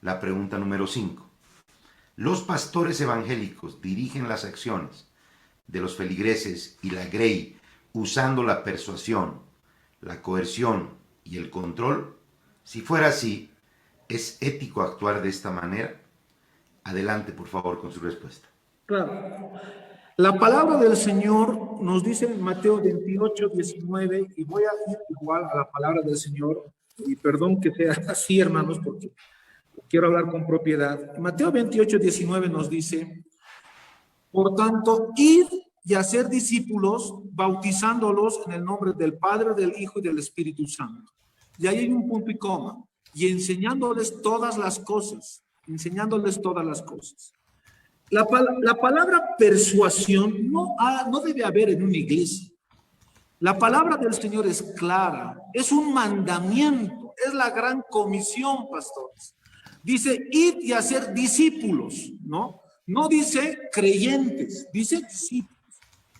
la pregunta número 5. Los pastores evangélicos dirigen las acciones de los feligreses y la Grey usando la persuasión, la coerción y el control. Si fuera así, ¿es ético actuar de esta manera? Adelante, por favor, con su respuesta. Claro. La palabra del Señor nos dice en Mateo 28, 19, y voy a ir igual a la palabra del Señor, y perdón que sea así, hermanos, porque quiero hablar con propiedad. Mateo 28, 19 nos dice: por tanto, id y hacer discípulos, bautizándolos en el nombre del Padre, del Hijo y del Espíritu Santo. Y ahí hay un punto y coma. Y enseñándoles todas las cosas. Enseñándoles todas las cosas. La palabra persuasión no debe haber en una iglesia. La palabra del Señor es clara. Es un mandamiento. Es la gran comisión, pastores. Dice, id y hacer discípulos, ¿no? No dice creyentes, dice discípulos.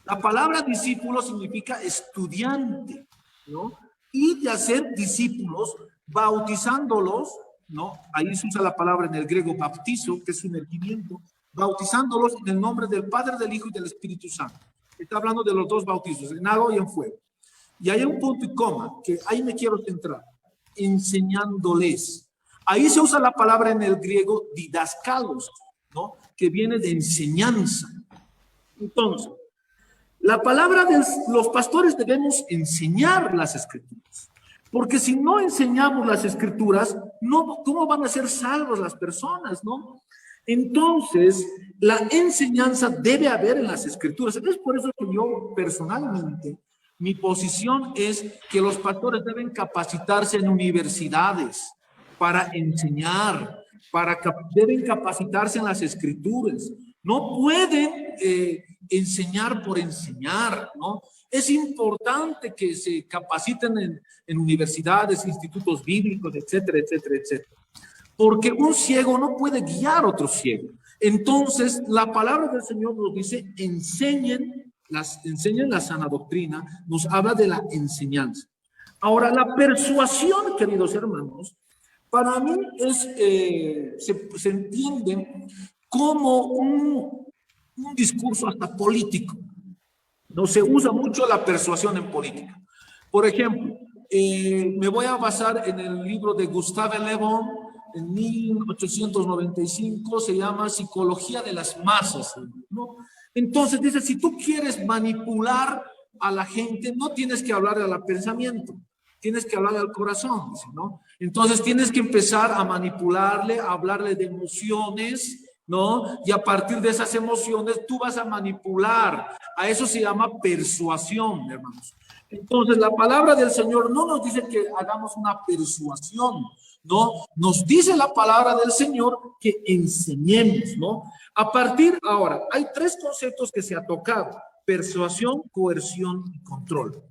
La palabra discípulo significa estudiante, ¿no? Id y hacer discípulos, bautizándolos, ¿no? Ahí se usa la palabra en el griego baptizo, que es sumergimiento, bautizándolos en el nombre del Padre, del Hijo y del Espíritu Santo. Está hablando de los dos bautizos, en agua y en fuego. Y hay un punto y coma, que ahí me quiero centrar, enseñándoles. Ahí se usa la palabra en el griego didascalos, ¿no? Que viene de enseñanza. Entonces, la palabra de los pastores debemos enseñar las escrituras. Porque si no enseñamos las escrituras, no, ¿cómo van a ser salvos las personas, no? Entonces, la enseñanza debe haber en las escrituras. Es por eso que yo personalmente, mi posición es que los pastores deben capacitarse en universidades para enseñar, deben capacitarse en las escrituras. No pueden enseñar por enseñar, ¿no? Es importante que se capaciten en universidades, institutos bíblicos, etcétera, etcétera, etcétera. Porque un ciego no puede guiar a otro ciego. Entonces, la palabra del Señor nos dice, enseñen la sana doctrina, nos habla de la enseñanza. Ahora, la persuasión, queridos hermanos, para mí se entiende como un discurso hasta político. No se usa mucho la persuasión en política. Por ejemplo, me voy a basar en el libro de Gustave Le Bon, en 1895, se llama Psicología de las Masas, ¿no? Entonces dice, si tú quieres manipular a la gente, no tienes que hablarle al pensamiento, tienes que hablarle al corazón, ¿no? Entonces tienes que empezar a manipularle, a hablarle de emociones, ¿no? Y a partir de esas emociones tú vas a manipular. A eso se llama persuasión, hermanos. Entonces la palabra del Señor no nos dice que hagamos una persuasión, ¿no? Nos dice la palabra del Señor que enseñemos, ¿no? A partir ahora, hay tres conceptos que se ha tocado: persuasión, coerción y control.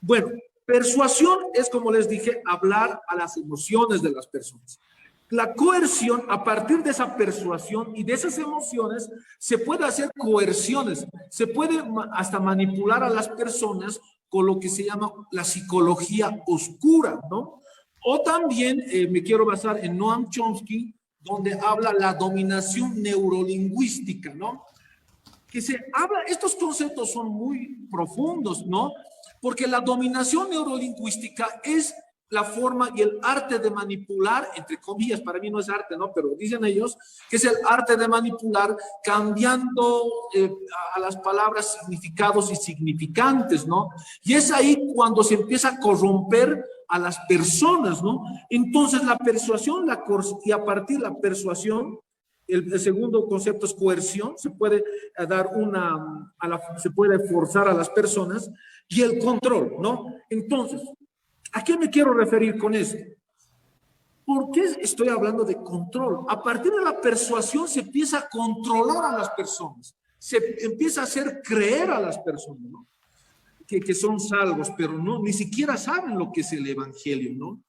Bueno, persuasión es, como les dije, hablar a las emociones de las personas. La coerción, a partir de esa persuasión y de esas emociones, se puede hacer coerciones, se puede hasta manipular a las personas con lo que se llama la psicología oscura, ¿no? O también me quiero basar en Noam Chomsky, donde habla la dominación neurolingüística, ¿no? Estos conceptos son muy profundos, ¿no? Porque la dominación neurolingüística es la forma y el arte de manipular, entre comillas, para mí no es arte, ¿no? Pero dicen ellos que es el arte de manipular cambiando a las palabras significados y significantes, ¿no? Y es ahí cuando se empieza a corromper a las personas, ¿no? Entonces la persuasión, y a partir de la persuasión, el segundo concepto es coerción, se puede dar se puede forzar a las personas, y el control, ¿no? Entonces, ¿a qué me quiero referir con eso? ¿Por qué estoy hablando de control? A partir de la persuasión se empieza a controlar a las personas, se empieza a hacer creer a las personas, ¿no? Que son salvos, pero no, ni siquiera saben lo que es el evangelio, ¿no?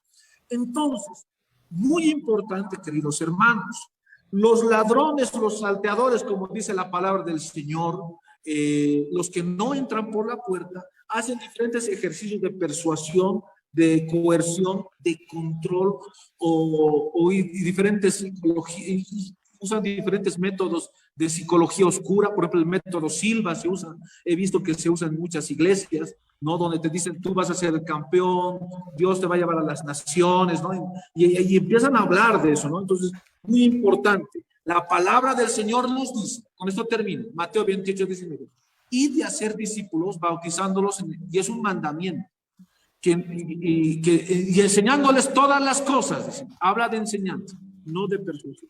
Entonces, muy importante, queridos hermanos, los ladrones, los salteadores, como dice la palabra del Señor, los que no entran por la puerta, hacen diferentes ejercicios de persuasión de coerción, de control y diferentes psicologías, usan diferentes métodos de psicología oscura, por ejemplo el método Silva se usa, he visto que se usa en muchas iglesias, ¿no? Donde te dicen tú vas a ser el campeón, Dios te va a llevar a las naciones, ¿no? Y empiezan a hablar de eso, ¿no? Entonces, muy importante, la palabra del Señor nos dice, con esto termino, Mateo 28, 19, y de hacer discípulos, bautizándolos, y es un mandamiento, y enseñándoles todas las cosas, dice, habla de enseñanza, no de persuasión.